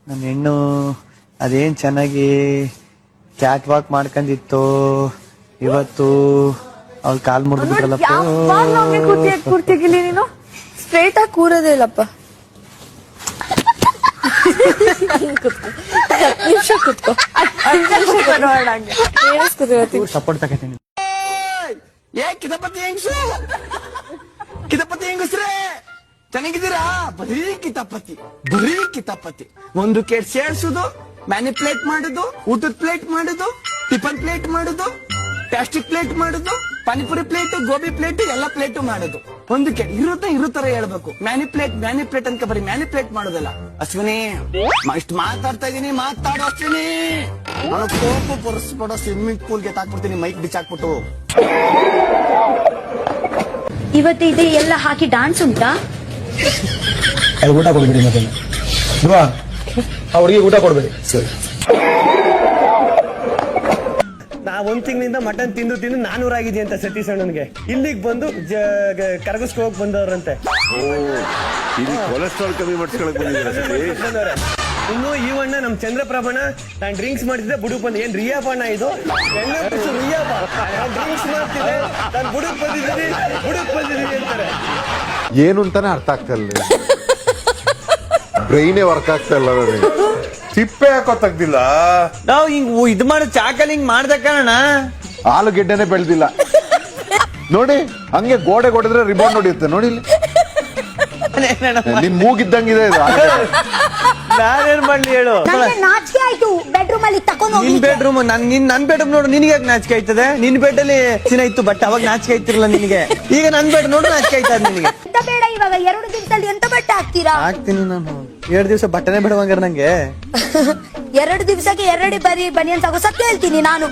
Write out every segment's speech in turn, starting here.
ನನ್ನ ಹೆಣ್ಣು ಅದೇನ್ ಚೆನ್ನಾಗಿ ಕ್ಯಾಟ್ ವಾಕ್ ಮಾಡ್ಕೊಂಡಿತ್ತು, ಇವತ್ತು ಅವ್ಳ ಕಾಲ್ ಮುರಿದ್ಬಿಟ್ರಲ್ಲಪ್ಪ. ಕೂರ್ತಿಗಿಲ್ಲ ನೀನು, ಸ್ಟ್ರೈಟ್ ಆಗಿ ಕೂರೋದೇ ಇಲ್ಲಪ್ಪ. ಸಪೋರ್ಟ್ ತಗೋತೀನಿ. ಕಿತಪತಿ ಹೆಂಗಸ್ರೆ ಚೆನ್ನಾಗಿದ್ದೀರಾ? ಬರೀ ಕಿತಾಪತಿ. ಒಂದು ಕೇಟ್ ಸೇರ್ಸುದು, ಮ್ಯಾನಿಪ್ಯುಲೇಟ್ ಮಾಡುದು, ಊಟದ ಪ್ಲೇಟ್ ಮಾಡುದು, ಟಿಫನ್ ಪ್ಲೇಟ್ ಮಾಡುದು, ಪ್ಲಾಸ್ಟಿಕ್ ಪ್ಲೇಟ್ ಮಾಡುದು, ಪಾನಿಪುರಿ ಪ್ಲೇಟ್, ಗೋಬಿ ಪ್ಲೇಟ್, ಎಲ್ಲ ಪ್ಲೇಟ್ ಮಾಡುದು. ಒಂದು ಕೇಟ್ ಇರೋ ತರ ಹೇಳ್ಬೇಕು. ಮ್ಯಾನಿಪ್ಯುಲೇಟ್ ಅಂತ ಬರೀ ಮ್ಯಾನಿಪ್ಯುಲೇಟ್ ಮಾಡೋದಲ್ಲ. ಅಶ್ವಿನಿ ಇಷ್ಟು ಮಾತಾಡ್ತಾ ಇದೀನಿ, ಮಾತಾಡೋ ಅಶ್ವಿನಿ. ನಾನು ಕೋಪ ಪುರಸ್ಪಡೋ ಸ್ವಿಮ್ಮಿಂಗ್ ಪೂಲ್ಗೆ ತಾಕ್ಬಿಡ್ತೀನಿ, ಮೈಕ್ ಬಿಚ್ಚಾಕ್ಬಿಟ್ಟು. ಇವತ್ತು ಇದೆ ಎಲ್ಲ ಹಾಕಿ ಡಾನ್ಸ್ ಉಂಟಾ? ಊಟ ಕೊಡ್ಬೇಡಿ ಮತ್ತೆ ಅವ್ರಿಗೆ ಊಟ ಕೊಡ್ಬೇಡಿ. ಸರಿ, ನಾ ಒಂದ್ ತಿಂಗಳಿಂದ ಮಟನ್ ತಿಂದು 400 ಆಗಿದೆ ಅಂತ ಸತೀಶ್ ಅಣ್ಣನ್ಗೆ. ಇಲ್ಲಿಗೆ ಬಂದು ಕರಗಿಸ್ಕೋಕ್ ಬಂದವ್ರಂತೆ. ಕೊಲೆಸ್ಟ್ರಾಲ್ ಕಮ್ಮಿ ಮಾಡಿಸ್ಕೊಳಕ್ ಬಂದಿದ್ದಾರೆ. ಇನ್ನು ಈ ಅಣ್ಣ ನಮ್ ಚಂದ್ರಪ್ರಭಣ ನಾನ್ ಡ್ರಿಂಕ್ಸ್ ಮಾಡ್ತಿದ್ದೆ ಬುಡುಕ್ ಬಂದ್. ಏನ್ ರಿಯಾ ಬಣ್ಣ ಇದು? ಡ್ರಿಂಕ್ಸ್ ಮಾಡ್ತಿದ್ದೆ, ನಾನು ಬುಡುಕ್ ಬಂದಿದ್ದೀನಿ ಅಂತಾರೆ. ಏನು ಅಂತಾನೆ ಅರ್ಥ ಆಗ್ತಾ ಇಲ್ಲ. ಬ್ರೈನೇ ವರ್ಕ್ ಆಗ್ತಾ ಇಲ್ಲ ನನಗೆ. ಚಿಪ್ಪೆ ಹಾಕೋ ತೆಗ್ದಿಲ್ಲ. ನಾವು ಹಿಂಗ್ ಇದ್ ಮಾಡೋ ಚಾಕಲ್ ಹಿಂಗ್ ಮಾಡ್ದ ಕಾರಣ ಆಲೂಗೆಡ್ಡೆನೆ ಬೆಳ್ದಿಲ್ಲ ನೋಡಿ. ಹಂಗೆ ಗೋಡೆ ಹೊಡೆದ್ರೆ ರಿಬೌಂಡ್ ಹೊಡಿಯುತ್ತೆ ನೋಡಿ. ಇಲ್ಲಿ ನಿನ್ ಮೂಗಿದ್ದಂಗಿದೆ ಇದು. ನಾನೇನ್ ಮಾಡ್ಲಿ ಹೇಳು? ನಾಚಿಕೆ ಆಯ್ತು ಬೆಡ್ರೂಮ್ ಅಲ್ಲಿ ತಕೊಂಡು ನಿನ್ ಬೆಡ್ರೂಮ್ ನನ್ ಬೆಡ್ರೂಮ್ ನೋಡು. ನಿನಗೆ ನಾಚಿಕೆ ಆಯ್ತದೆ? ನಿನ್ ಬೆಡ್ ಅಲ್ಲಿ ಚಿನ್ನ ಇತ್ತು, ಬಟ್ ಅವಾಗ ನಾಚಿಕೆ ಆಯ್ತಿರಲ್ಲ ನಿನಗೆ. ಈಗ ನನ್ ಬೆಡ್ ನೋಡು ನಾಚಿಕೆ ಆಯ್ತದ ನಿನಗೆ. ಎಂತ ಬೇಡ ಇವಾಗ 2 ದಿವಸದಲ್ಲಿ ಎಂತ ಬಟ್ಟೆ ಹಾಕ್ತೀರಾ? ಹಾಕ್ತೀನಿ ನಾನು. 2 ದಿವಸ ಬಟ್ಟೆನೆ ಬಿಡುವಂಗಾರ ನಂಗೆ. 2 ದಿವಸಕ್ಕೆ 2 ಬರಿ ಬನ್ನಿ ಅಂತ ಸತ್ಯ ಹೇಳ್ತೀನಿ ನಾನು.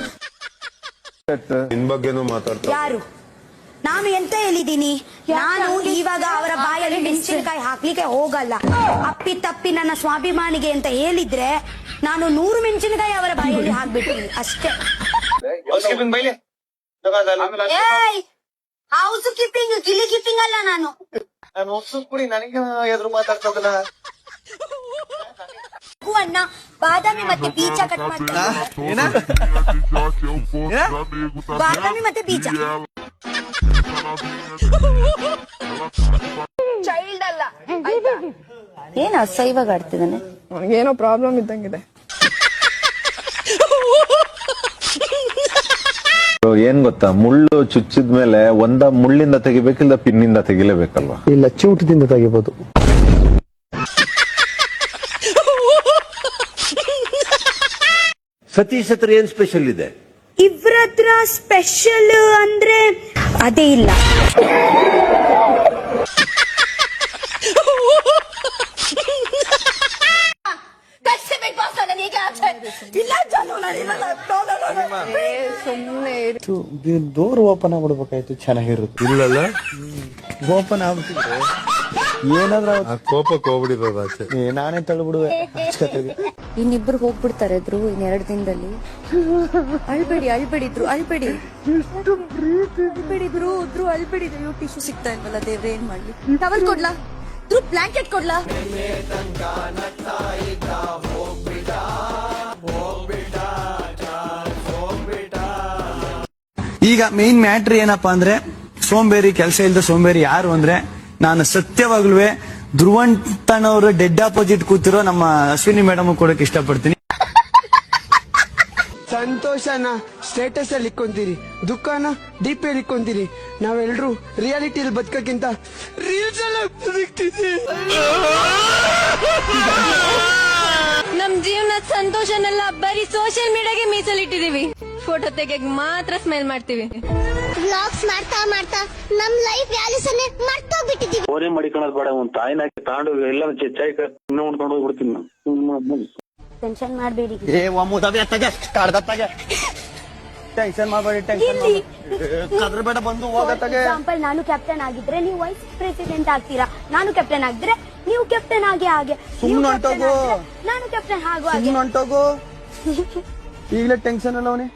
ನಿನ್ ಬಗ್ಗೆನೂ ಮಾತಾಡ್ತಾ. ಯಾರು? ನಾನು ಎಂತ ಹೇಳಿದೀನಿ? ನಾನು ಇವಾಗ ಅವರ ಬಾಯಲ್ಲಿ ಮೆಣಸಿನಕಾಯಿ ಹಾಕ್ಲಿಕ್ಕೆ ಹೋಗಲ್ಲ. ಅಪ್ಪಿ ತಪ್ಪಿ ನನ್ನ ಸ್ವಾಭಿಮಾನಿಗೆ ಅಂತ ಹೇಳಿದ್ರೆ ನಾನು 100 ಮೆಣಸಿನಕಾಯಿ ಅವರ ಬಾಯಲ್ಲಿ ಹಾಕ್ಬಿಡ್ತೀನಿ ಅಷ್ಟೇ. ಹೌಸ್ ಕೀಪಿಂಗ್, ಗಿಲಿ ಕೀಪಿಂಗ್ ಅಲ್ಲ ನಾನು. ನನಗೆ ಎದುರು ಮಾತಾಡ್ತದಲ್ಲ. ಅಣ್ಣ ಬಾದಾಮಿ ಮತ್ತೆ ಬೀಜ ಕಟ್ ಮಾಡ್ತೀನಿ. ಬಾದಾಮಿ ಮತ್ತೆ ಬೀಜ ಚೈಲ್ಡ್ ಅಲ್ಲ. ಏನ್ ಅಸಹ್ಯವಾಗಿ ಆಡ್ತಿದ್ದಾನೆ. ಏನೋ ಪ್ರಾಬ್ಲಮ್ ಇದ್ದಂಗಿದೆ. ಏನ್ ಗೊತ್ತಾ, ಮುಳ್ಳು ಚುಚ್ಚಿದ್ಮೇಲೆ ಒಂದ ಮುಳ್ಳಿಂದ ತೆಗಿಬೇಕಿಲ್ಲ ಪಿನ್ನಿಂದ ತೆಗಿಲೇಬೇಕಲ್ವಾ? ಇಲ್ಲ, ಚೂಟದಿಂದ ತೆಗಿಬಹುದು. ಸತೀಶ್ ಹತ್ರ ಏನ್ ಸ್ಪೆಷಲ್ ಇದೆ? ಇವ್ರ ಹತ್ರ ಸ್ಪೆಷಲ್ ಅಂದ್ರೆ ಅದೇ ಇಲ್ಲ. ಡೋರ್ ಓಪನ್ ಆಗ್ಬಿಡ್ಬೇಕಾಯ್ತು, ಚೆನ್ನಾಗಿರುತ್ತೆ. ಇಲ್ಲಲ್ಲ, ಓಪನ್ ಆಗ್ಬಿಟ್ಟಿದ್ರೆ ಏನಾದ್ರೂ ಕೋಪಕ್ಕೆ ಹೋಗ್ಬಿಡಿರೋದು ಆಚೆ. ನಾನೇ ತಳ್ಬಿಡುವೆ. ಇನ್ನಿಬ್ರು ಹೋಗ್ಬಿಡ್ತಾರೆ ಇದ್ರು 2 ದಿನದಲ್ಲಿ. ಅಳ್ಬೇಡಿದ್ರು ಅಯ್ಯೋ ಟಿಶ್ಯೂ ಸಿಗ್ತಾ ಇಲ್ವಲ್ಲ ದೇವ್ರೆ, ಏನ್ ಮಾಡ್ಲಿ? ಟವಲ್ ಕೊಡ್ಲಾ? ಬ್ಲಾಂಕೆಟ್ ಕೊಡ್ಲಾ? ಈಗ ಮೇನ್ ಮ್ಯಾಟ್ರ್ ಏನಪ್ಪಾ ಅಂದ್ರೆ, ಸೋಂಬೇರಿ, ಕೆಲಸ ಇಲ್ದ ಸೋಂಬೇರಿ ಯಾರು ಅಂದ್ರೆ ನಾನು ಸತ್ಯವಾಗ್ಲೂ ಧ್ರುವಂತನವರು ಡೆಡ್ ಆಪೋಸಿಟ್ ಕೂತಿರೋ ನಮ್ಮ ಅಶ್ವಿನಿ ಮೇಡಮ್ ಕೊಡಕ್ಕೆ ಇಷ್ಟಪಡ್ತೀನಿ. ಸಂತೋಷನ ಸ್ಟೇಟಸ್ ಅಲ್ಲಿ ಇಕ್ಕೊಂತೀರಿ, ದುಃಖನ ಡಿಪಿ ಅಲ್ಲಿ ಇಕ್ಕೊಂತೀರಿ. ನಾವೆಲ್ಲರೂ ರಿಯಾಲಿಟಿಯಲ್ಲಿ ಬದುಕಕ್ಕಿಂತ ರೀಲ್ಸ್ ಅಲ್ಲೇ ಬದುಕ್ತಿದ್ದೀವಿ. ನಮ್ ಜೀವನದ ಸಂತೋಷನೆಲ್ಲ ಬರೀ ಸೋಷಿಯಲ್ ಮೀಡಿಯಾಗೆ ಮೀಸಲಿಟ್ಟಿದೀವಿ. ಫೋಟೋ ತೆಗೆಯಕ್ ಮಾತ್ರ ಸ್ಮೈಲ್ ಮಾಡ್ತೀವಿ. ವ್ಲಾಗ್ಸ್ ಮಾಡ್ತಾ ನಮ್ ಲೈಫ್ ವ್ಯಾಲ್ಯೂಸ್ ಅನ್ನೇ ಮರ್ತೋಗ್ಬಿಟ್ಟಿದೀವಿ. ಓರೇ ಮಾಡಿಕೊಳ್ಳೋದು ಬೇಡ. ಒಂದು ತಾಯಿನ ತಗೊಂಡು ಎಲ್ಲ ಚಾಯ್ ಉಣ್ಕೊಂಡು ಹೋಗ್ಬಿಡ್ತೀನಿ. ಟೆನ್ಷನ್ ಮಾಡಬೇಡಿ. ಟೆನ್ಷನ್ ಮಾಡಬೇಡಿ. ಕದ್ರಬೇಡ, ಬಂದು ಹೋಗತ್ತಾಗೆ. ಎಕ್ಸಾಂಪಲ್, ನಾನು ಕ್ಯಾಪ್ಟನ್ ಆಗಿದ್ರೆ ನೀವು ವೈಸ್ ಪ್ರೆಸಿಡೆಂಟ್ ಆಗ್ತೀರಾ. ನಾನು ಕ್ಯಾಪ್ಟನ್ ಆಗಿದ್ರೆ ನೀವು ಕ್ಯಾಪ್ಟನ್ ಹಾಗೆ. ಸುಮ್ಮನೆ ಹೊಂಟೋಗು. ನಾನು ಕ್ಯಾಪ್ಟನ್ ಹಾಗೂ ಸುಮ್ಮನೆ ಹೊಂಟೋಗು. ಈಗಲೇ ಟೆನ್ಷನ್ ಅಲ್ಲ ಅವನೇ.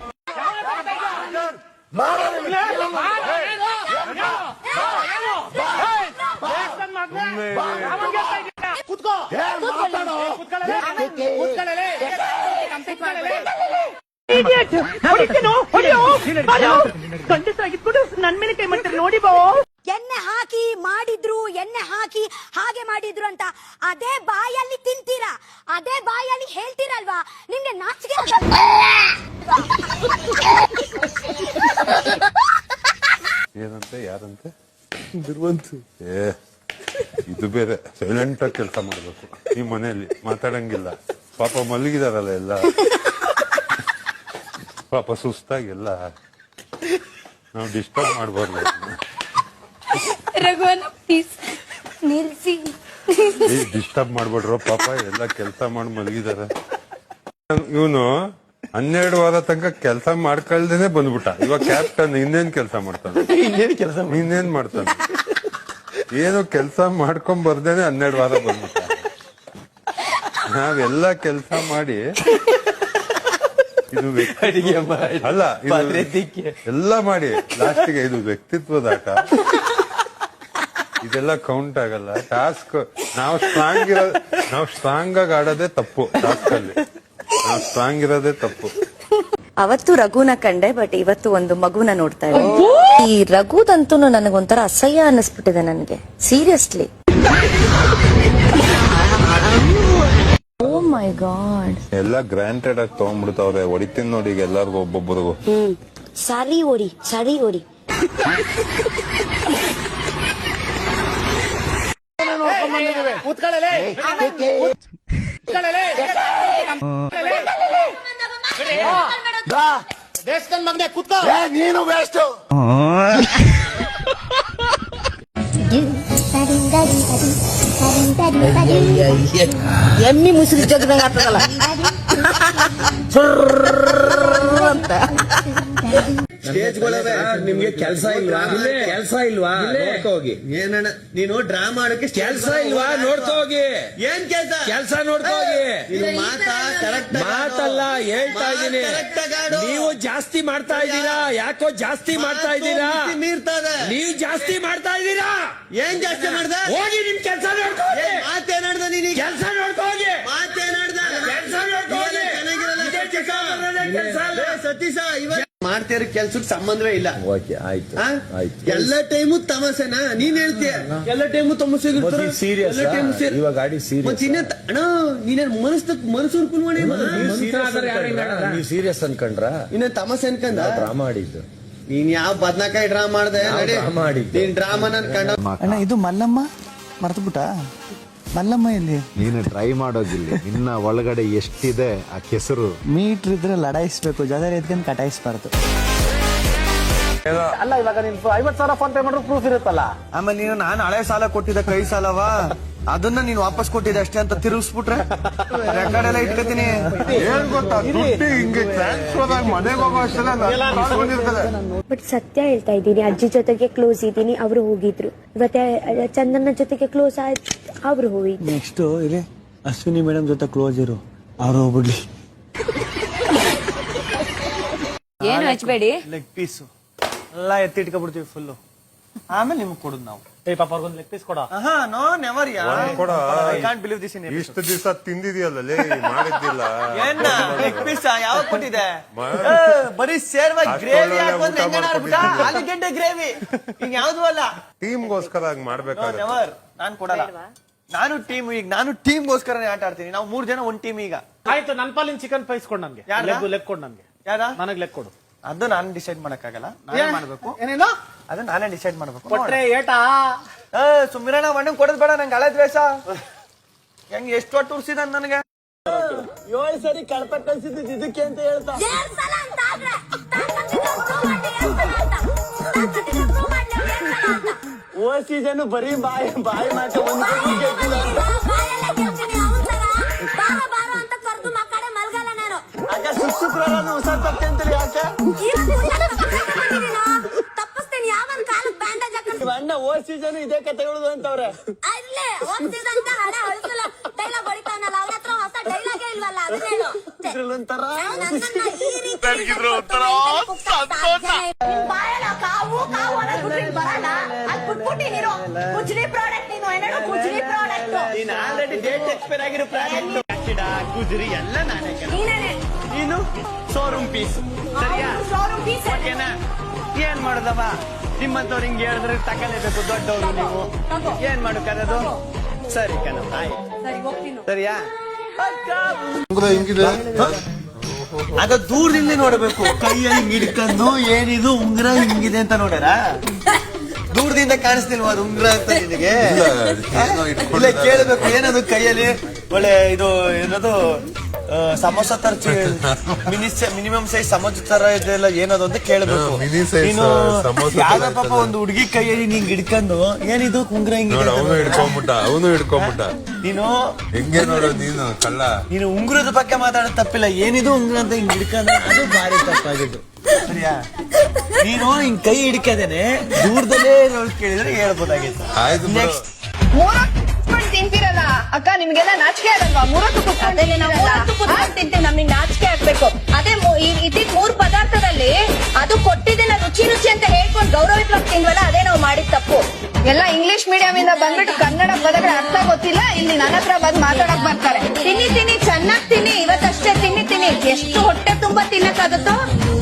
ಎಣ್ಣೆ ಹಾಕಿ ಮಾಡಿದ್ರು, ಎಣ್ಣೆ ಹಾಕಿ ಹಾಗೆ ಮಾಡಿದ್ರು ಅಂತ ಅದೇ ಬಾಯಲ್ಲಿ ತಿಂತೀರಾ, ಅದೇ ಬಾಯಲ್ಲಿ ಹೇಳ್ತೀರಲ್ವಾ? ನಿಮ್ಗೆ ನಾಚಿಕೆ ಏನಂತೆ ಯಾರಂತೆ ಏ ಇದು ಬೇರೆ ಸೈಲೆಂಟ್ ಆಗಿ ಕೆಲಸ ಮಾಡ್ಬೇಕು ಈ ಮನೆಯಲ್ಲಿ ಮಾತಾಡಂಗಿಲ್ಲ ಪಾಪ ಮಲಗಿದಾರಲ್ಲ ಎಲ್ಲ ಪಾಪ ಸುಸ್ತಾಗೆಲ್ಲ ನಾವು ಡಿಸ್ಟರ್ಬ್ ಮಾಡ್ಬಾರ್ದು ರಘುವನ್ನ ಪ್ಲೀಸ್ ನಿಲ್ಸಿ. ಡಿಸ್ಟರ್ಬ್ ಮಾಡ್ಬೇಡ್ರೋ ಪಾಪ ಎಲ್ಲ ಕೆಲಸ ಮಾಡಿ ಮಲಗಿದಾರೆ ಇವನು 12 ವಾರ ತನಕ ಕೆಲಸ ಮಾಡ್ಕೊಳ್ದೇನೆ ಬಂದ್ಬಿಟ್ಟ ಇವಾಗ ಕ್ಯಾಪ್ಟನ್ ಇನ್ನೇನ್ ಕೆಲಸ ಮಾಡ್ತಾನೆ ಇನ್ನೇನ್ ಮಾಡ್ತಾನೆ ಏನು ಕೆಲಸ ಮಾಡ್ಕೊಂಡ್ ಬರ್ದೇನೆ 12 ವಾರ ಬಂದ್ಬಿಟ್ಟ ನಾವೆಲ್ಲ ಕೆಲಸ ಮಾಡಿ ಇದು ಅಲ್ಲ ಎಲ್ಲ ಮಾಡಿ ಲಾಸ್ಟಿಗೆ ಇದು ವ್ಯಕ್ತಿತ್ವದ ಆಟ ಇದೆಲ್ಲ ಕೌಂಟ್ ಆಗಲ್ಲ ಟಾಸ್ಕ್ ನಾವು ಸ್ಟ್ರಾಂಗ್ ಆಗಿ ಆಡೋದೇ ತಪ್ಪು ಟಾಸ್ಕ್ ಅಲ್ಲಿ ನಾವು ಸ್ಟ್ರಾಂಗ್ ಇರೋದೇ ತಪ್ಪು ಅವತ್ತು ರಘುನ ಕಂಡೆ, ಬಟ್ ಇವತ್ತು ಒಂದು ಮಗುನ ನೋಡ್ತಾ ಇದ್ದೀನಿ. ಈ ರಘುದಂತೂ ನನಗೊಂಥರ ಅಸಹ್ಯ ಅನ್ನಿಸ್ಬಿಟ್ಟಿದೆ ನನಗೆ, ಸೀರಿಯಸ್ಲಿ. ಓ ಮೈ ಗಾಡ್, ಎಲ್ಲ ಗ್ರಾಂಟೆಡ್ ಆಗಿ ತಗೊಂಡ್ಬಿಡ್ತಾವ್ರೆ ಹೊಡಿತೀನಿ ನೋಡಿ ಈಗ ಎಲ್ಲಾರ್ಗು ಒಬ್ಬೊಬ್ಬರಿಗೂ. ಸರಿ ಓಡಿ, ಸರಿ ಓಡಿ. ನೀನು ವೇಸ್ಟ್ ಎಮ್ಮಿ ಮುಸುರಿ ಜಗದಂಗ ಆಗ್ತದಲ್ಲ ಅಂತ. ಸ್ಟೇಜ್ ನಿಮ್ಗೆ ಕೆಲಸ ಇಲ್ವಾ? ಕೆಲಸ ಇಲ್ವಾ? ನೋಡ್ಕೊ ಹೋಗಿ. ಏನಣ್ಣ ನೀನು ಡ್ರಾಮಾ ಮಾಡೋಕೆ ಕೆಲಸ ಇಲ್ವಾ? ನೋಡ್ಕೊ ಹೋಗಿ. ಏನ್ ಕೆಲಸ ನೋಡ್ಕೊ ಹೋಗಿ. ಮಾತಲ್ಲ ಹೇಳ್ತಾ ಇದ್ದೀನಿ, ನೀವು ಜಾಸ್ತಿ ಮಾಡ್ತಾ ಇದ್ದೀರಾ. ಯಾಕೋ ಜಾಸ್ತಿ ಮಾಡ್ತಾ ಇದ್ದೀರಾ? ನೀವು ಜಾಸ್ತಿ ಮಾಡ್ತಾ ಇದ್ದೀರಾ. ಏನ್ ಜಾಸ್ತಿ ಮಾಡ್ದ? ಹೋಗಿ ನಿಮ್ ಕೆಲಸ ನೋಡ್ಕೊ ಹೋಗಿ. ಮಾತೇನಾಡ್ದ ನೀನು? ಕೆಲಸ ನೋಡ್ಕೊ ಹೋಗಿ. ಮಾತೇನಾಡ್ದ? ಕೆಲಸ ನೋಡ್ಕೊ ಹೋಗಿ. ಸತೀಶ ಇವತ್ತು ಮಾಡ್ತಿರೋ ಕೆಲ್ಸಕ್ಕೆ ಸಂಬಂಧವೇ ಇಲ್ಲ. ಎಲ್ಲ ಟೈಮು ತಮಾಷೆನಾ? ನೀನ್ ಹೇಳ್ತೀಯ ಎಲ್ಲ ಟೈಮು ತಮಾಷೆ ಸೀರಿಯಸ್. ಇವಾಗ ಆಡಿ ಸೀರಿಯಸ್ ಅಣ್ಣ. ನೀನೇನ್ ಮನಸ್ಸು ಸೀರಿಯಸ್ ಅನ್ಕೊಂಡ್ರ? ಇನ್ನೇನ್ ತಮಾಷೆ ಅನ್ಕೊಂಡ? ಡ್ರಾಮಾ ಆಡಿದ್ದು ನೀನ್ ಯಾವ ಬದ್ನಾಕಾಯಿ ಡ್ರಾಮಾ ಮಾಡ್ದೆ? ನೀನ್ ಡ್ರಾಮಾ ಅನ್ಕೊಂಡ. ಅಣ್ಣ ಇದು ಮಲ್ಲಮ್ಮ ಮರ್ತಬಿಟ್ಟ. ಮಲ್ಲಮ್ಮ ಇಲ್ಲಿ ನೀನು ಟ್ರೈ ಮಾಡೋದಿಲ್ಲ, ಇನ್ನ ಒಳಗಡೆ ಎಷ್ಟಿದೆ ಆ ಕೆಸರು. ಮೀಟ್ರ್ ಇದ್ರೆ ಲಡಾಯಿಸ್ಬೇಕು, ಜಾಗ ಎತ್ಕೊಂಡು ಕಟಾಯಿಸ್ಬಾರ್ದು. ಅಲ್ಲ ಇವಾಗ ನೀನ್ 50,000 ಫೋನ್ ಪೇ ಮಾಡಿದ್ರು ಪ್ರೂಫ್ ಇರುತ್ತಲ್ಲ. ಆಮೇಲೆ ನೀನು ನಾನು ಹಳೆ ಸಾಲ ಕೊಟ್ಟಿದ್ದ ಕೈ ಸಾಲವಾ ಅದನ್ನ ನೀನು ವಾಪಸ್ ಕೊಟ್ಟಿದ್ದೆ ಅಷ್ಟೇ ಅಂತ ತಿರುಗಿಸ್ಬಿಟ್ರೆ ರೆಕಾರ್ಡ್ ಎಲ್ಲ ಇಟ್ಕೋತೀನಿ. ಏನ್ ಗೊತ್ತಾ ದುಡ್ಡು ಹಿಂಗೆ ಟ್ರಾನ್ಸ್ಫರ್ ಆಗಿ ಮನೆಗೆ ಹೋಗೋ ಅಷ್ಟೆಲ್ಲ. ಬಟ್ ಸತ್ಯ ಹೇಳ್ತಾ ಇದ್ದೀನಿ, ಅಜ್ಜಿ ಜೊತೆಗೆ ಕ್ಲೋಸ್ ಇದ್ದೀನಿ, ಅವರು ಹೋಗಿದ್ರು. ಇವತ್ತೆ ಚಂದನ ಜೊತೆಗೆ ಕ್ಲೋಸ್ ಆಯ್ತು, ಅವ್ರು ಹೋಗಿದ್ರು. ನೆಕ್ಸ್ಟ್ ಇಲ್ಲಿ ಅಶ್ವಿನಿ ಮೇಡಮ್ ಜೊತೆ ಕ್ಲೋಸ್ ಇರು, ಅವ್ರು ಹೋಗ್ಬಿಡ್ಲಿ. ಏನು ಹಚ್ಬೇಡಿ, ಲೆಗ್ ಪೀಸು ಎಲ್ಲ ಎತ್ತಿಟ್ಕೊಬಿಡ್ತೀವಿ ಫುಲ್ಲು. ಆಮೇಲೆ ನಿಮ್ಗೆ ಕೊಡುದು ನಾವು. ಪಾಪ ಅವ್ರಿಗೊಂದು ಲೆಗ್ ಪೀಸ್ ಕೊಡ. No never can't believe this. ಇಷ್ಟು ದಿವಸ ತಿಂದಿದ್ಯಲ್ಲ ಮಾಡಿದ್ದಿಲ್ಲ. ಏನ್ ಲೆಗ್ ಪೀಸ್ ಯಾವಾಗ ಕೊಟ್ಟಿದೆ? ಬರೀ ಸೇರ್ವಾಗಿ ಗ್ರೇವಿ ಹಾಕೊಂಡ್ರೆ ಆಲೂಗೆಡ್ಡೆ ಗ್ರೇವಿ ಈಗ ಯಾವ್ದು ಅಲ್ಲ. ಟೀಮ್ಗೋಸ್ಕರ ಹಂಗ್ ಮಾಡ್ಬೇಕಾದ್ರೆ ನೆವರ್. ನಾನ್ ಕೊಡಲ್ಲ. ನಾನು ಟೀಮ್, ಈಗ ನಾನು ಟೀಮ್ಗೋಸ್ಕರನೇ ಆಟ ಆಡ್ತೀನಿ. ನಾವು 3 ಜನ ಒಂದ್ ಟೀಮ್. ಈಗ ಆಯ್ತು, ನನ್ ಪಾಲಿನ ಚಿಕನ್ ಪೈಸ್ ಕೊಡ್ ನನ್ಗೆ. ಲೆಗ್ ಕೊಡ್ ನನ್ಗೆ. ಯಾರ? ನನಗ್ ಲೆಗ್ ಕೊಡು. ಅದು ನಾನು ಡಿಸೈಡ್ ಮಾಡಕ್ಕಾಗಲ್ಲ, ನಾನೇ ಮಾಡ್ಬೇಕು. ಏನೇನೋ ಅದು ನಾನೇ ಡಿಸೈಡ್ ಮಾಡ್ಬೇಕು. ಕೊಟ್ರೆ ಏಟಾ? ಸುಮ್ಮಿರಣ್ಣ ಮಣ್ಣಂಗ್ ಕೊಡದ್ ಬೇಡ, ನಂಗೆ ಹಳೆ ದ್ವೇಷ. ಹೆಂಗ್ ಎಷ್ಟು ಒಟ್ಟು ಉರ್ಸಿದ ನನಗೆ 7 ಸರಿ ಕಳ್ಪ ಕಳ್ಸಿದ್ದು ಇದಕ್ಕೆ ಅಂತ ಹೇಳ್ತಾ. ಓ ಸೀಸನ್ ಬರೀ ಬಾಯಿ ಮಾತ ಆಗ ಸುಸುಕ್ರನ್ನು ಹೊಸ ತಪ್ಪಂತೇಳಿ ಯಾಕೆ ಅಣ್ಣ ಓ ಸೀಸನ್ ಇದೇ ಕತೆ ಹೇಳುದು ಅಂತವ್ರೆ. ಕಾವು ನೀನ್ ಆಲ್ರೆಡಿ ಡೇಟ್ ಎಕ್ಸ್ಪೈರ್ ಆಗಿರೋ ಪ್ರಾಡಕ್ಟ್ ಗುಜರಿ ಎಲ್ಲ ನಾನೇ ನೀನು ಶೋರೂಮ್ ಪೀಸ್ ಸರಿಯಾ ಓಕೆನಾ ಏನ್ ಮಾಡುದವ ನಿಮ್ಮಂತವ್ರು ಹಿಂಗೆ ಹೇಳಿದ್ರೆ ತಗೊಳ್ಳೇಬೇಕು ದೊಡ್ಡವರು ನೀವು ಏನ್ ಮಾಡಕ್ಕದು ಸರಿ ಕಣ ಸರಿಯಾ ಅದ ದೂರದಿಂದ ನೋಡಬೇಕು ಕೈಯಲ್ಲಿ ಹಿಡ್ಕೊಂಡು ಏನಿದು ಉಂಗ್ರ ಹಿಂಗಿದೆ ಅಂತ ನೋಡ್ಯಾರ ದೂರದಿಂದ ಕಾಣಿಸ್ತಿಲ್ವಾ ಅದು ಉಂಗ್ರ ಅಂತ ನಿನಗೆ ಇಲ್ಲ ಕೇಳಬೇಕು ಏನದು ಕೈಯಲ್ಲಿ ಒಳ್ಳೆ ಇದು ಏನದು ಸಮೋಸ ತರ ಮಿನಿಮಮ್ ಸೈಜ್ ಸಮೋಸ ತರ ಇದೆಲ್ಲ ಏನದು ಅಂತ ಕೇಳಬೇಕು ನೀನು ಯಾವ್ದ ಪಾಪ ಒಂದು ಹುಡುಗಿ ಕೈಯಲ್ಲಿ ಹಿಂಗ್ ಹಿಡ್ಕೊಂಡು ಏನಿದು ಉಂಗ್ರ ಹಿಂಗಿದೆ ಅವನು ಹಿಡ್ಕೊಂಬಿಟ್ಟ ನೀನು ಹೆಂಗೆ ನೋಡೋ ನೀನು ಕಳ್ಳ ನೀನು ಉಂಗುರದ ಬಗ್ಗೆ ಮಾತಾಡೋದು ತಪ್ಪಿಲ್ಲ ಏನಿದು ಉಂಗುರ ಅಂತ ಹಿಂಗ್ ಹಿಡ್ಕೊಂಡ್ರೆ ಅದು ಭಾರಿ ತಪ್ಪಾಗಿದ್ದು ಸರಿಯಾ ನೀನು ಹಿಂಗ್ ಕೈ ಹಿಡ್ಕದೇನೆ ದೂರದಲ್ಲೇ ಕೇಳಿದ್ರೆ ಹೇಳ್ಬೋದಾಗಿತ್ತು ಆಯ್ತು ನೆಕ್ಸ್ಟ್ ತಿಂತೀರಲ್ಲ ಅಕ್ಕ ನಿಮ್ಗೆಲ್ಲ ನಾಚಿಕೆ ಆಗಲ್ವಾ? 3 ಕುತ್ಕೊಂಡು ತಿಂತೀವಿ, ನಮ್ಗೆ ನಾಚಿಕೆ ಆಗ್ಬೇಕು. ಅದೇ ಇದ್ದಿದ್ 3 ಪದಾರ್ಥದಲ್ಲಿ ಅದು ಕೊಟ್ಟಿದ್ದನ್ನ ರುಚಿ ರುಚಿ ಅಂತ ಹೇಳ್ಕೊಂಡು ಗೌರವಿಸ್ಲಾಗ್ ತಿಂದ್ವಲ್ಲ, ಅದೇ ನಾವು ಮಾಡಿದ ತಪ್ಪು. ಎಲ್ಲ ಇಂಗ್ಲಿಷ್ ಮೀಡಿಯಂ ಇಂದ ಬಂದ್ಬಿಟ್ಟು ಕನ್ನಡ ಪದಗಳ ಅರ್ಥ ಗೊತ್ತಿಲ್ಲ, ಇಲ್ಲಿ ನನ್ನ ಹತ್ರ ಬಂದ್ ಮಾತಾಡಕ್ ಬರ್ತಾರೆ. ತಿನ್ನಿ ಚೆನ್ನಾಗ್ ತಿನ್ನಿ, ಇವತ್ತಷ್ಟೇ ತಿನ್ನಿ ಎಷ್ಟು ಹೊಟ್ಟೆ ತುಂಬಾ ತಿನ್ನಕ್ಕಾಗತ್ತೋ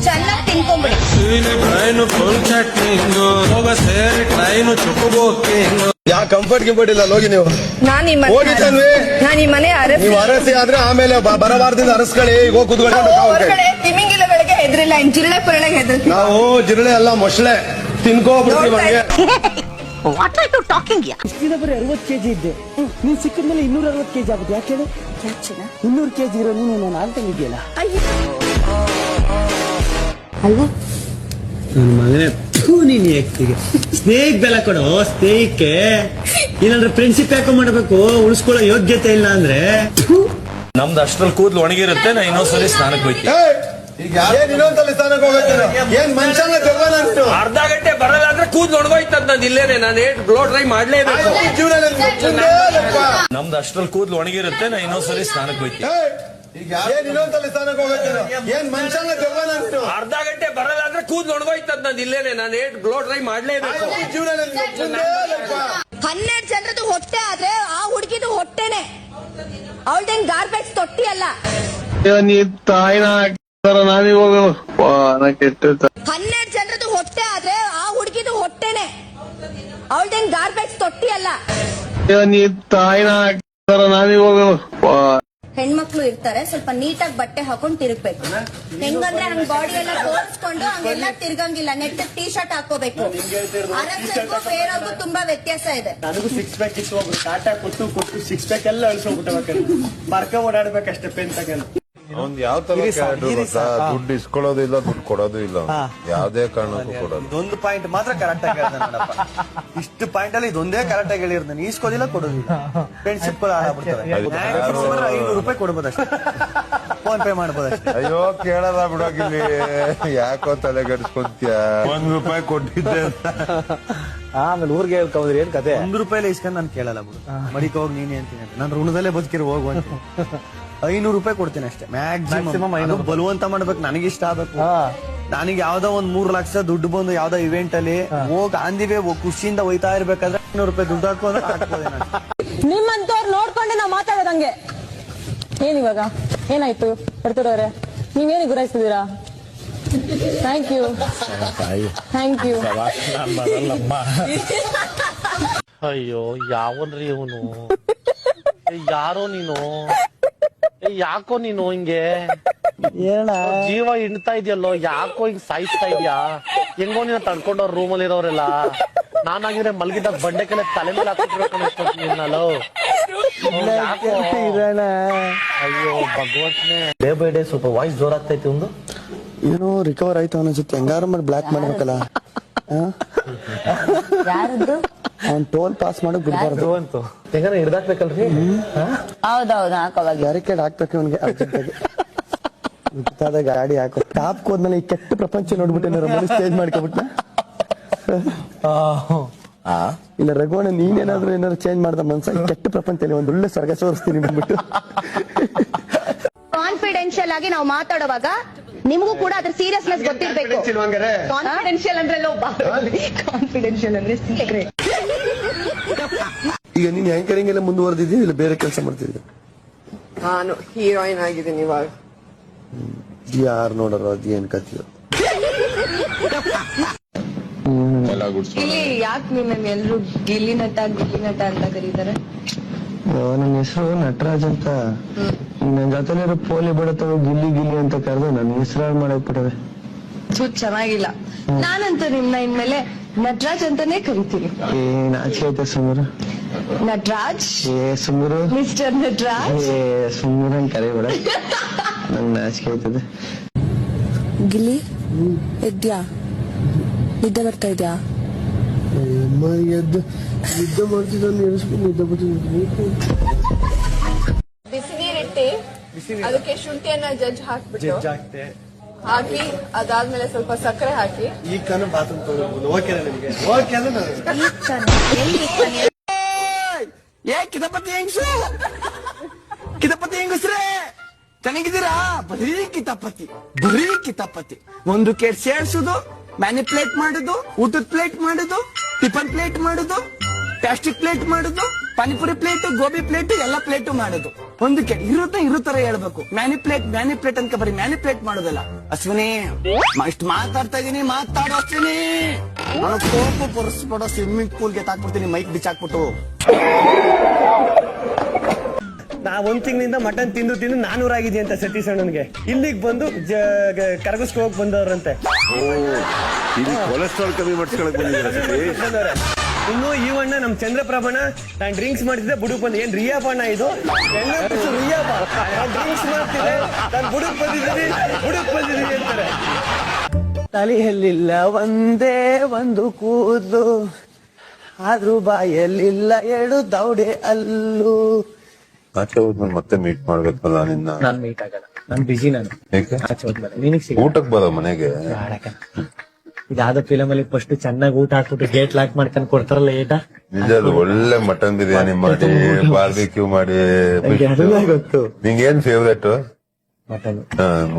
ಚೆನ್ನಾಗ್ ತಿನ್ಕೊಂಬಿಡಿ. ಯಾ ಕಂಫರ್ಟ್ ಇಲ್ಲ ಹೋಗಿ ನೀವು ನಾನ್ ಈ ಮನೆ ಅರಸಿ ಆದ್ರೆ ಆಮೇಲೆ ಬರಬಾರ್ದಿಂದ ಅರಸ್ಕೊಳ್ಳಿ ಹೋಗಿ ಹೊರಗಡೆ ತಿಮಿಂಗಿಲಗಳಿಗೆ ಹೆದ್ರಿಲ್ಲ, ಇನ್ ಜಿರಳೆ ಪರಳೆಗೆ ಹೆದ್ರ. ನಾವು ಜಿರಳೆ ಅಲ್ಲ ಮೊಸಳೆ ತಿನ್ಕೋಬಿಡ್ತೀವಿ. ಬರೀ 60 kg ಇದ್ದೆ, ನೀನ್ ಸಿಕ್ಕಿದ್ಮೇಲೆ 260 kg ಆಗುತ್ತೆ. ಯಾಕೆ ಹೇಳಿ? 200 kg ಇರೋ ನೀನು ನಾನು ಆಗ್ತಂಗಿದ್ಯಲ್ಲ ಅಲ್ವಾ? ನನ್ನ ಮಗನೇ ನೀನ್ ಯಾಕೆ ಸ್ನೇಹಿಕ್ ಬೆಲೆ ಕೊಡು, ಸ್ನೇಹಿಕ್ಕೆ ಏನಾದ್ರೆ ಫ್ರೆಂಡ್ಶಿಪ್ ಯಾಕೆ ಮಾಡ್ಬೇಕು? ಉಳಿಸ್ಕೊಳ್ಳೋ ಯೋಗ್ಯತೆ ಇಲ್ಲ ಅಂದ್ರೆ ನಮ್ದು ಅಷ್ಟ್ರಲ್ಲಿ ಕೂದ್ಲು ಒಣಗಿರುತ್ತೆ, ನಾ ಇನ್ನೊಂದ್ಸಲಿ ಸ್ನಾನಕ್ಕೆ ಹೋಗ್ತೀನಿ. ಇನ್ನೊಂದ್ಸಲಿ ಸ್ನಾನಕ್ಕೆ ಹೋಗ್ತೀನಿ. ಏನ್ ಮನುಷ್ಯನ ಅರ್ಧ ಗಂಟೆ ಬರಲ್ಲ ಅಂದ್ರೆ ಕೂದ್ಲು ಒಣಗೋಯ್ತದ ನಂದು ಇಲ್ಲೇನೆ, ನಾನು ಬ್ಲೋ ಡ್ರೈ ಮಾಡ್ಲೇಬೇಕು. ನಮ್ದು ಅಷ್ಟ್ರಲ್ಲಿ ಕೂದ್ಲು ಒಣಗಿರುತ್ತೆ, ನಾ ಇನ್ನೊಂದ್ಸಲಿ ಸ್ನಾನಕ್ಕೆ ಹೋಗ್ತೀನಿ. ಇನ್ನೊಂದ್ಸಲಿ ಸ್ನಾನಕ್ಕೆ ಹೋಗ್ತೀನಿ. ಏನ್ ಮನುಷ್ಯನ ಅರ್ಧ ಗಂಟೆ ಬರಲ್ಲ ಅಂದ್ರೆ ಕೂದ್ಲು ಒಣಗೋಯ್ತದ ನಂದು ಇಲ್ಲೇನೆ, ನಾನು ಬ್ಲೋ ಡ್ರೈ ಮಾಡ್ಲೇಬೇಕು. 12 ಜನರದ್ದು ಹೊಟ್ಟೆ ಆದ್ರೆ ಆ ಹುಡುಗಿದು ಹೊಟ್ಟೆನೆ, ಅವಳದೇನ್ ಗಾರ್ಬೇಜ್ ತೊಟ್ಟಿ ಅಲ್ಲ. 12 ಜನರದ್ದು ಹೊಟ್ಟೆ ಆದ್ರೆ ಆ ಹುಡುಗಿದು ಹೊಟ್ಟೆನೆ, ಅವಳದೇನ್ ಗಾರ್ಬೇಜ್ ತೊಟ್ಟಿ ಅಲ್ಲ. ಹೆಣ್ಮಕ್ಳು ಇರ್ತಾರೆ, ಸ್ವಲ್ಪ ನೀಟಾಗಿ ಬಟ್ಟೆ ಹಾಕೊಂಡು ತಿರುಗ್ಬೇಕು. ಹೆಂಗಂದ್ರೆ ಹಂಗ ಬಾಡಿ ಎಲ್ಲ ತೋರಿಸ್ಕೊಂಡು ಹಂಗೆಲ್ಲ ತಿರ್ಗಂಗಿಲ್ಲ. ನೆಟ್ ಟೀ ಶರ್ಟ್ ಹಾಕೋಬೇಕು. ಅರಸಕ್ಕೂ ಬೇರೆಗೂ ತುಂಬಾ ವ್ಯತ್ಯಾಸ ಇದೆ. ನನಗೂ 6 ಪ್ಯಾಕ್ ಇತ್ತು, ಒಬ್ರು ಕಾಟ ಕೊಟ್ಟು 6 ಪ್ಯಾಕ್ ಎಲ್ಲ ಅಳಿಸೋಗ್ಬಿಟ್ಟೆ, ಬರ್ಕ ಓಡಾಡ್ಬೇಕಷ್ಟೇ ಪೆನ್ ತಗೊಂಡು. ಅವ್ನ್ ಯಾವ ತರ ಕ್ಯಾರೆಕ್ಟರ್ ಗೊತ್ತಾ? ದುಡ್ಡು ಇಸ್ಕೊಳ್ಳೋದು ಇಲ್ಲ, ದುಡ್ಡು ಕೊಡೋದು ಇಲ್ಲ, ಯಾವ್ದೇ ಕಾರಣಕ್ಕೂ ಕೊಡೋದು. ಇದೊಂದು ಪಾಯಿಂಟ್ ಮಾತ್ರ ಕರೆಕ್ಟ್ ಆಗಿ ಹೇಳ್ದೆ ನೋಡಪ್ಪ. ಇಷ್ಟು ಪಾಯಿಂಟ್ ಅಲ್ಲಿ ಇದೊಂದೇ ಕರೆಕ್ಟ್ ಆಗಿ ಹೇಳಿರ್ತಾನೆ. ಈಸ್ಕೋದಿಲ್ಲ, ಕೊಡೋದಿಲ್ಲ. ಫ್ರೆಂಡ್ಶಿಪ್ 500 ರೂಪಾಯಿ ಕೊಡ್ಬೋದಷ್ಟೇ, ಫೋನ್ ಪೇ ಮಾಡ್ಬೋದಷ್ಟೇ. ಅಯ್ಯೋ ಕೇಳಲ್ಲ ಬಿಡೋಗಿಲ್ಲಿ, ಯಾಕೋ ತಲೆ ಗಡ್ಸ್ಕೊಂತೀಯ? 1 ರೂಪಾಯಿ ಕೊಟ್ಟಿದ್ದೆ ಆಮೇಲೆ ಊರಿಗೆ ಹೇಳ್ಕೊಂಡ್ರೆ ಏನ್ ಕತೆ? 1 ರೂಪಾಯಿ ಇಸ್ಕೊಂಡು ನಾನು ಕೇಳಲ್ಲ ಬಿಡು, ಮಡಿಕ ಹೋಗಿ ನೀನೇ ಅಂತೀನಿ. ನಾನು ಋಣದಲ್ಲೇ ಬದುಕಿರೋ ಹೋಗುವಂತ 500 ರೂಪಾಯಿ ಕೊಡ್ತೀನಿ ಅಷ್ಟೇ ಮ್ಯಾಕ್ಸಿಮಮ್. ಬಲವಂತ ಮಾಡ್ಬೇಕು, ನನಗಿಷ್ಟ ಆಗ್ಬೇಕು. ನನಗೆ ಯಾವ್ದೋ 3 ಲಕ್ಷ ದುಡ್ಡು ಬಂದು ಯಾವ್ದೋ ಇವೆಂಟ್ ಅಲ್ಲಿ ಹೋಗಿ ಆಂದಿವೆ ಖುಷಿಯಿಂದ ಹೋಯ್ತಾ ಇರ್ಬೇಕಾದ್ರೆ 500 ರೂಪಾಯಿ ದುಡ್ಡು ಹಾಕೋದ್ರೆ ನಿಮ್ಮಂತವ್ರು ನೋಡ್ಕೊಂಡೆ ನಾವ್ ಮಾತಾಡೋದಂಗೆ. ಏನಿವಾಗ ಏನಾಯ್ತು ಬರ್ತಿರೋರೆ? ನೀವೇನು ಗುರಾಯಿಸ್ತಿದ್ದೀರಾ? Thank you. ಅಯ್ಯೋ ಯಾವನ್ರಿ ಇವನು? ಯಾರೋ ನೀನು? ಯಾಕೋ ನೀನು ಹಿಂಗೆ ಜೀವ ಹಿಂಡ್ತಾ ಇದೆಯಲ್ಲೋ, ಯಾಕೋ ಹಿಂಗ್ ಸಾಯಿಸ್ತಾ ಇದ್ಯಾ? ಹೆಂಗೋ ನೀನು ತಡ್ಕೊಂಡವ್ರ ರೂಮಲ್ಲಿ ಇರೋರೆಲ್ಲ. ನಾನಾಗಿದ್ರೆ ಮಲಗಿದಾಗ ಬಂಡೆ ಕೆಲ ತಲೆ ಮೇಲೆ ಹಾಕಿರ್ಬೇಕು. ಅಯ್ಯೋ ಭಗವಂತನೇ, ಡೇ ಬೈ ಡೇ ಸ್ವಲ್ಪ ವಾಯ್ಸ್ ಜೋರ್ ಆಗ್ತೈತಿ. ಒಂದು ಏನೋ ರಿಕವರ್ ಆಯ್ತು ಅನ್ಸುತ್ತೆ. ಹೆಂಗಾರು ಮಾಡಿ ಬ್ಲಾಕ್ ಮಾಡ್ಬೇಕಲ್ಲ. ಯಾರದ್ದು? ಅವ್ನ್ ಟೋಲ್ ಪಾಸ್ ಮಾಡಕ್ ಬಿಡ್ಬಾರ್ದು ಅಂತ ಹೆಂಗಾರ ಹಿಡ್ದಾಕ್ಬೇಕಲ್ರಿ? ಹೌದೌದು, ಹಾಕೋವಾಗ ಬ್ಯಾರಿಕೇಡ್ ಹಾಕ್ಬೇಕು ಇವನ್ಗೆ ಅರ್ಜೆಂಟಾಗಿ. ಗೊತ್ತಾದ ಗಾಡಿ ಹಾಕೋ ಟಾಪ್ ಹೋದ್ಮೇಲೆ ಈ ಕೆಟ್ಟ ಪ್ರಪಂಚ ನೋಡ್ಬಿಟ್ಟೆ ಮನಸ್ಸು ಚೇಂಜ್ ಮಾಡ್ಕೊಬಿಟ್ಟ. ಇಲ್ಲ ರಘುವಣ್ಣ, ನೀನೇನಾದ್ರೂ ಏನಾದ್ರು ಚೇಂಜ್ ಮಾಡ್ದ ಮನ್ಸ, ಈ ಕೆಟ್ಟ ಪ್ರಪಂಚದಲ್ಲಿ ಒಂದ್ ಒಳ್ಳೆ ಸ್ವರ್ಗ ತೋರಿಸ್ತೀನಿ ಬಂದ್ಬಿಟ್ಟು. ಕಾನ್ಫಿಡೆನ್ಶಿಯಲ್ ಆಗಿ ನಾವು ಮಾತಾಡುವಾಗ ನಿಮಗೂ ಕೂಡ ಅದ್ರ ಸೀರಿಯಸ್ನೆಸ್ ಗೊತ್ತಿರ್ಬೇಕು. ಕಾನ್ಫಿಡೆನ್ಶಿಯಲ್ ಅಂದ್ರೆ ಕಾನ್ಫಿಡೆನ್ಶಿಯಲ್ ಅಂದ್ರೆ ಸೀಕ್ರೆಟ್. ಈಗ ನೀನ್ ಆಂಕರಿಂಗ್ ಎಲ್ಲ ಮುಂದುವರೆದಿದ್ದೀವಿ ಇಲ್ಲ ಬೇರೆ ಕೆಲಸ ಮಾಡ್ತಿದ್ದೆ? ನಾನು ಹೀರೋಯಿನ್ ಆಗಿದ್ದೀನಿ ಇವಾಗ. ಯಾರು ನೋಡೋರು ಅದೇನ್ ಕಥೆ? ಇಲ್ಲಿ ಯಾಕೆ ನಿನ್ನ ಎಲ್ರು ಗಿಲ್ಲಿ ನಟ ಅಂತ ಕರೀತಾರೆ? ನನ್ನ ಹೆಸರು ನಟರಾಜ್ ಅಂತ. ನನ್ನ ಜೊತೆಲಿರೋ ಪೋಲಿ ಬಡತವ ಗಿಲ್ಲಿ ಗಿಲ್ಲಿ ಅಂತ ಕರೆದು ನನ್ನ ಹೆಸರು ಮಾಡಕ್ಬಿಟ್ಟವೆ. ಚೆನ್ನಾಗಿಲ್ಲ. ನಾನಂತೂ ನಿಮ್ನ ಇನ್ಮೇಲೆ ನಟರಾಜ್ ಅಂತಾನೆ ಕರಿತೀನಿ. ನಾಚಿಕೆ ಐತೆ ಸುಮ್ಮರು. ನಟರಾಜ್, ಸುಮ್ಮರು, ಮಿಸ್ಟರ್ ನಟರಾಜ್. ಸುಮ್ಮರು ಕರಿಬೇಡ, ನಂಗೆ ನಾಚಿಕೆ ಆಯ್ತದೆ. ಗಿಲ್ಲಿ ಎದ್ಯಾ? ನಿದ್ದೆ ಬರ್ತಾ ಇದ್ಯಾ? ನಿದ್ದೆ ಮಾಡ್ತಿದ್ದ ನಿದ್ದೆ ಬರ್ತಿದ್ದ. ಬಿಸಿ ನೀರಿಟ್ಟಿ ಅದಕ್ಕೆ ಶುಂಠಿಯನ್ನ ಜಜ್ಜಿ ಹಾಕ್ಬಿಟ್ಟು ಹಾಕಿ ಅದಾದ್ಮೇಲೆ ಸ್ವಲ್ಪ ಸಕ್ಕರೆ ಹಾಕಿ. ಈಗ ಕಾನು ಬಾತ್ರೂಮ್ ತಗೊಂಡು ಓಕೆನಾ ನಿಮ್ಗೆ? ಓಕೆ ಕಿತಪತಿ ಹೆಂಗ್ಸು, ಕಿತಪತಿ ಹೆಂಗಸ್ರೇ ಚೆನ್ನಾಗಿದ್ದೀರಾ? ಬರೀ ಕಿತಾಪತಿ. ಒಂದು ಕೇಟ್ ಸೇರ್ಸುದು, ಮ್ಯಾನಿಪ್ಯುಲೇಟ್ ಮಾಡುದು, ಊಟದ ಪ್ಲೇಟ್ ಮಾಡುದು, ಟಿಫನ್ ಪ್ಲೇಟ್ ಮಾಡುದು, ಪ್ಲಾಸ್ಟಿಕ್ ಪ್ಲೇಟ್ ಮಾಡುದು, ಪಾನಿಪುರಿ ಪ್ಲೇಟ್, ಗೋಬಿ ಪ್ಲೇಟ್, ಎಲ್ಲ ಪ್ಲೇಟ್ ಮಾಡುದು. ಒಂದು ಕೇಟ್ ಇರೋ ತರ ಹೇಳ್ಬೇಕು. ಮ್ಯಾನಿಪ್ಯುಲೇಟ್ ಅಂತ ಬರೀ ಮ್ಯಾನಿಪ್ಯುಲೇಟ್ ಮಾಡೋದಲ್ಲ. ಅಶ್ವಿನಿ ಇಷ್ಟು ಮಾತಾಡ್ತಾ ಇದೀನಿ, ಮಾತಾಡೋ ಅಶ್ವಿನಿ. ನಾನು ಕೋಪ ಪುರಸ್ಪಡೋ ಸ್ವಿಮ್ಮಿಂಗ್ ಪೂಲ್ಗೆ ತಾಕ್ಬಿಡ್ತೀನಿ ಮೈಕ್ ಬಿಚ್ಚಾಕ್ಬಿಟ್ಟು. ನಾ ಒಂದ್ ತಿಂಗಳಿಂದ ಮಟನ್ ತಿಂದು 400 ಆಗಿದೆ ಅಂತ ಸತೀಶ್ ಅಣ್ಣನ್ಗೆ. ಇಲ್ಲಿಗೆ ಬಂದು ಕರಗಿಸ್ಕೊ ಹೋಗಿ ಬಂದವ್ರಂತೆ. ಕೊಲೆಸ್ಟ್ರಾಲ್ ಕಮ್ಮಿ ಮಾಡ್ಸ್ಕೊಳಕ್ ಬಂದಿದ್ದಾರೆ. ಇನ್ನು ಈ ಅಣ್ಣ ನಮ್ ಚಂದ್ರಪ್ರಭಣ ನಾನು ಡ್ರಿಂಕ್ಸ್ ಮಾಡ್ತಿದ್ದೆ ಬುಡುಕ್ ಬಂದ. ಏನ್ ರಿಯಾ ಬಣ್ಣ ಇದು? ಡ್ರಿಂಕ್ಸ್ ಮಾಡ್ತಿದ್ದೆ ನಾನು ಬುಡುಕ್ ಬಂದಿದ್ದೀನಿ ಅಂತಾರೆ. ತಲೆಯಲ್ಲಿಲ್ಲ ಒಂದೇ ಒಂದು ಕೂದಲು, ಆದ್ರೂ ಬಾಯಲ್ಲಿಲ್ಲ 2 ದೌಡೆ ಅಲ್ಲು. ಆಚೆ ಹೋದ್ಮೇಲೆ ಮತ್ತೆ ಮೀಟ್ ಮಾಡ್ಬೇಕಲ್ಲ ನಿನ್ನ. ನಾನ್ ಮೀಟ್ ಆಗಲ್ಲ, ನಾನ್ ಬಿಜಿ. ನಾನು ಆಚೆ ಹೋದ್ಮೇಲೆ ನಿನಗ್ ಊಟಕ್ ಬರೋ ಮನೆಗೆ. ಇದಾದ ಫಿಲಮ್ ಅಲ್ಲಿ ಫಸ್ಟ್ ಚೆನ್ನಾಗಿ ಊಟ ಹಾಕ್ಬಿಟ್ಟು ಗೇಟ್ ಲಾಕ್ ಮಾಡ್ಕೊಂಡು ಕೊಡ್ತಾರಲ್ಲ ಏಟ. ನಿಜ, ಒಳ್ಳೆ ಮಟನ್ ಬಿರಿಯಾನಿ ಮಾಡಿ, ಬಾರ್ಬಿಕ್ಯೂ ಮಾಡಿ. ಗೊತ್ತು ನಿಂಗೆ ಏನ್ ಫೇವ್ರೇಟ್? ಮಟನ್.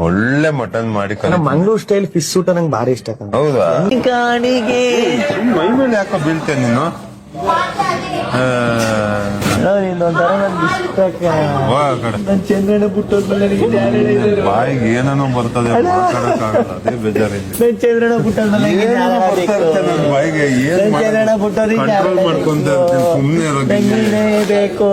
ಒಳ್ಳೆ ಮಟನ್ ಮಾಡಿ. ಮಂಗಳೂರು ಸ್ಟೈಲ್ ಫಿಶ್ ಊಟ ನಂಗೆ ಭಾರಿ ಇಷ್ಟ. ಹೌದಾ? ಕಾಣಿಗೆ ಮೈ ಮೇಲೆ ಯಾಕೋ ಬೀಳ್ತೇನೆ ನೀನು. ಒಂಥರ ನನ್ಗೆ ಇಷ್ಟ. ನನ್ ಚಂದ್ರನ ಬಿಟ್ಟೋದ್ಮೇಲೆ ಬಾಯಿಗೆ ಏನೇನೋ ಬರ್ತದೆ, ಮಾತಾಡಕ್ಕಾಗಲ್ಲ. ಅದೇ ಬೇಜಾರಿಲ್ಲ. ನನ್ ಚಂದ್ರನ ಬಿಟ್ಟೋದ್ಮೇಲೆ ಬಾಯಿಗೆ ಏನ್ ಕಂಟ್ರೋಲ್ ಮಾಡ್ಕೊಂತ ಸುಮ್ನೆ ಬೇಕು.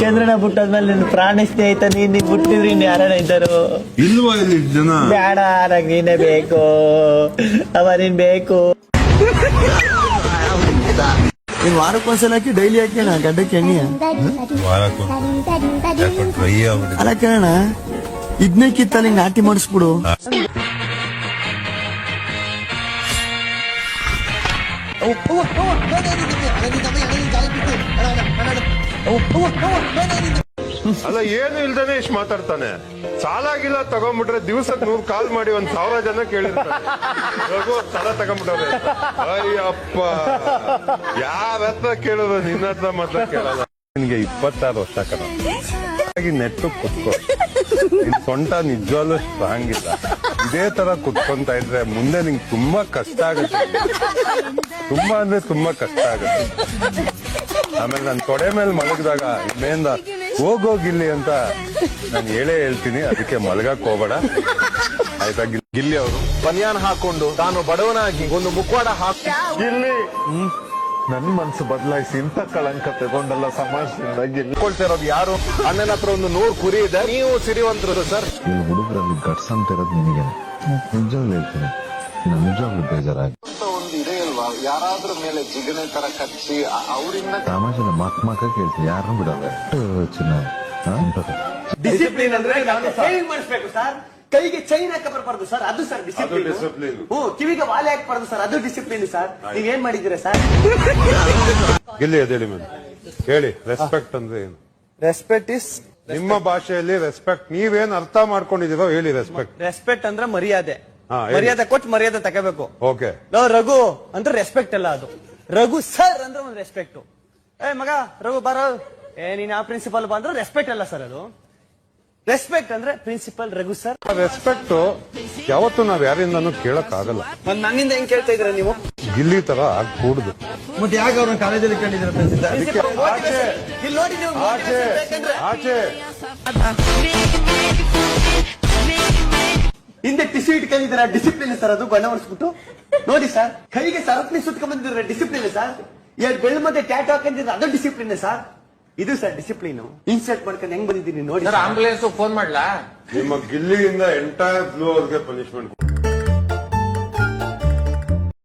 ಚಂದ್ರನ ಬಿಟ್ಟೋದ್ಮೇಲೆ ನಿನ್ ಪ್ರಾಣ ಸ್ನೇಹಿತ ನೀನ್ ಬಿಟ್ಟಿದ್ರಿ ಇನ್ ಯಾರನ್ನ ಇದ್ದರು ಇಲ್ವಾ? ಇಲ್ಲಿ ಜನ ಬೇಡ, ನಂಗೆ ನೀನೇ ಬೇಕು. ನೀನ್ ಬೇಕು. ನೀನ್ ವಾರಕ್ಕೊಂದ್ಸಲ ಹಾಕಿ ಡೈಲಿ ಹಾಕಿ ಗಡ್ಡಕ್ಕೆ ಎಣ್ಣೆ ಅಲ್ಲ ಕೇಳೋಣ. ಇದನ್ನೇ ಕಿತ್ತಲ್ಲಿ ನಾಟಿ ಮಾಡಿಸ್ಬಿಡು. ಅಲ್ಲ, ಏನು ಇಲ್ದೇನೆ ಇಷ್ಟು ಮಾತಾಡ್ತಾನೆ. ಸಾಲಾಗಿಲ್ಲ ತಗೊಂಡ್ಬಿಟ್ರೆ ದಿವಸಕ್ಕೆ 100 ಕಾಲ್ ಮಾಡಿ 1000 ಜನ ಕೇಳಿರ್ತಾರೆ. ಸಾಲ ತಗೊಂಡ್ಬಿಟ್ಟವ್ರೆ. ಅಯ್ಯಪ್ಪ, ಯಾರ ಹತ್ರ ಕೇಳೋದು? ನಿನ್ನ ಹತ್ರ ಮಾತ್ರ ಕೇಳಲ್ಲ. ನಿನ್ಗೆ 26 ವರ್ಷ ಕಣ. ನೆಟ್ಟು ಕುತ್ಕೋ. ನಿನ್ ಸೊಂಟ ನಿಜವಾಗ್ಲೂ ಸ್ಟ್ರಾಂಗ್ ಇಲ್ಲ. ಇದೇ ತರ ಕುತ್ಕೊಂತ ಇದ್ರೆ ಮುಂದೆ ನಿಂಗೆ ತುಂಬಾ ಕಷ್ಟ ಆಗುತ್ತೆ. ತುಂಬಾ ಅಂದ್ರೆ ತುಂಬಾ ಕಷ್ಟ ಆಗುತ್ತೆ. ಆಮೇಲೆ ನಾನು ತೊಡೆ ಮೇಲೆ ಮಲಗಿದಾಗ ಇನ್ನೇಂದ ಹೋಗೋಗಿಲ್ಲಿ ಅಂತ ನಾನು ಹೇಳ್ತೀನಿ. ಅದಕ್ಕೆ ಮಲಗಕ್ ಹೋಗ್ಬೇಡ ಆಯ್ತಾ? ಗಿಲ್ಲಿ ಅವರು ಬನಿಯಾನ್ ಹಾಕೊಂಡು ತಾನು ಬಡವನಾಗಿ ಒಂದು ಮುಖವಾಡ ಹಾಕಿ ಗಿಲ್ಲಿ ನನ್ ಮನ್ಸು ಬದಲಾಯಿಸಿ ಇಂಥ ಕಳಂಕ ತಗೊಂಡಲ್ಲ ಸಮಾಜದಿಂದ ಗೆಲ್ಕೊಳ್ತಿರೋದು ಯಾರು? ಅಣ್ಣನ ಹತ್ರ ಒಂದು 100 ಕುರಿ ಇದೆ, ನೀವು ಸಿರಿವಂತರು ಸರ್. ಇಲ್ಲಿ ಹುಡುಗರಲ್ಲಿ ಗಟ್ಸ್ ಅಂತ ಇರೋದು ನಿನಗೆ ನಿಜವಾಗ್ಲೂ ಹೇಳ್ತೀನಿ, ನಿಜವಾಗ್ಲೂ ಬೇಜಾರಾಗಿ ಒಂದು ಇದೆ ಅಲ್ವಾ? ಯಾರಾದ್ರೂ ಮೇಲೆ ಜಿಗಣೆ ತರ ಕಚ್ಚಿ ಅವರಿಂದ ಸಮಾಜದ ಮಕ್ಕ ಕೇಳ್ತೀನಿ, ಯಾರನ್ನೂ ಬಿಡೋಲ್ಲ. ಡಿಸಿಪ್ಲಿನ್ ಅಂದ್ರೆ ಸೇವಿಂಗ್ ಮಾಡಿಸ್ಬೇಕು ಸರ್. ಕೈಗೆ ಚೈನ್ ಹಾಕ ಬರಬಾರ್ದು ಸರ್, ಅದು ಸರ್ ಡಿಸಿಪ್ಲಿನ್. ಕಿವಿಗೆ ವಾಲೆ ಹಾಕಬಾರ್ದು ಸರ್, ಅದು ಡಿಸಿಪ್ಲಿನ್ ಸರ್. ನೀವೇನ್ ಮಾಡಿದ್ದೀರಾ ಸರ್? ಗಿಲ್ಲಿ ಅದೇಳಿ ಮೇಲೆ ಹೇಳಿ. ರೆಸ್ಪೆಕ್ಟ್ ಅಂದ್ರೆ ಏನು? ರೆಸ್ಪೆಕ್ಟ್ ಇಸ್ ನಿಮ್ಮ ಭಾಷೆಯಲ್ಲಿ ರೆಸ್ಪೆಕ್ಟ್ ನೀವೇನ್ ಅರ್ಥ ಮಾಡ್ಕೊಂಡಿದ್ದೀರೋ ಹೇಳಿ. ರೆಸ್ಪೆಕ್ಟ್ ಅಂದ್ರೆ ಮರ್ಯಾದೆ. ಮರ್ಯಾದೆ ಕೊಟ್ಟು ಮರ್ಯಾದೆ ತಗೋಬೇಕು. ಓಕೆ. ರಘು ಅಂದ್ರೆ ರೆಸ್ಪೆಕ್ಟ್ ಅಲ್ಲ, ಅದು ರಘು ಸರ್ ಅಂದ್ರೆ ಒಂದು ರೆಸ್ಪೆಕ್ಟ್. ಮಗ ರಘು ಬರೋ, ನೀನ್ ಆ ಪ್ರಿನ್ಸಿಪಲ್ ಬಂದ್ರೆ ರೆಸ್ಪೆಕ್ಟ್ ಅಲ್ಲ ಸರ್ ಅದು. ರೆಸ್ಪೆಕ್ಟ್ ಅಂದ್ರೆ ಪ್ರಿನ್ಸಿಪಲ್ ರಘು ಸರ್. ರೆಸ್ಪೆಕ್ಟ್ ಯಾವತ್ತು ನಾವ್ ಯಾರಿಂದಾನು ಕೇಳಕ್ ಆಗಲ್ಲ. ನನ್ನಿಂದ ಹೆಂಗ್ ಕೇಳ್ತಾ ಇದ್ದೀರಾ ನೀವು? ಗಿಲ್ಲಿ ತರ ಆಗ್ಕೂಡುದು. ಮತ್ತೆ ಯಾಕೆ ಅವ್ರನ್ನ ಕಾಲೇಜಲ್ಲಿ ಕಂಡಿದ್ದೀರ ಇಲ್ಲಿ ನೋಡಿ ನೀವು ಆಚೆ ಹಿಂದೆ ಟಿಶ್ಯೂ ಇಟ್ಕೊಂಡಿದ್ದೀರಾ, ಡಿಸಿಪ್ಲಿನ್ ಸರ್ ಅದು ಬಣ್ಣ ಹೊಡಿಸ್ಬಿಟ್ಟು ನೋಡಿ ಸರ್. ಕೈಗೆ ಸರಪಣಿ ಸುತ್ಕೊಂಡ್ ಬಂದಿದ್ರೆ ಡಿಸಿಪ್ಲಿನ್ ಸರ್. ಎರಡು ಬೆಳ್ಳ ಮತ್ತೆ ಟ್ಯಾಟು ಹಾಕೊಂಡಿದ್ರೆ ಅದು ಡಿಸಿಪ್ಲಿನ್ ಸರ್. ಇದು ಸರ್ ಡಿಸಿಪ್ಲಿನ್. ಇನ್ಸಲ್ಟ್ ಮಾಡ್ಕೊಂಡು ಹೆಂಗ್ ಬಂದಿದ್ದೀನಿ ನೋಡಿ. ಆಂಬುಲೆನ್ಸ್ ಫೋನ್ ಮಾಡ್ಲಾ? ನಿಮ್ಮ ಗಿಲ್ಲಿಯಿಂದ ಎಂಟೈರ್ ಬ್ಲೂ ಅವ್ರಿಗೆ ಪನಿಷ್ಮೆಂಟ್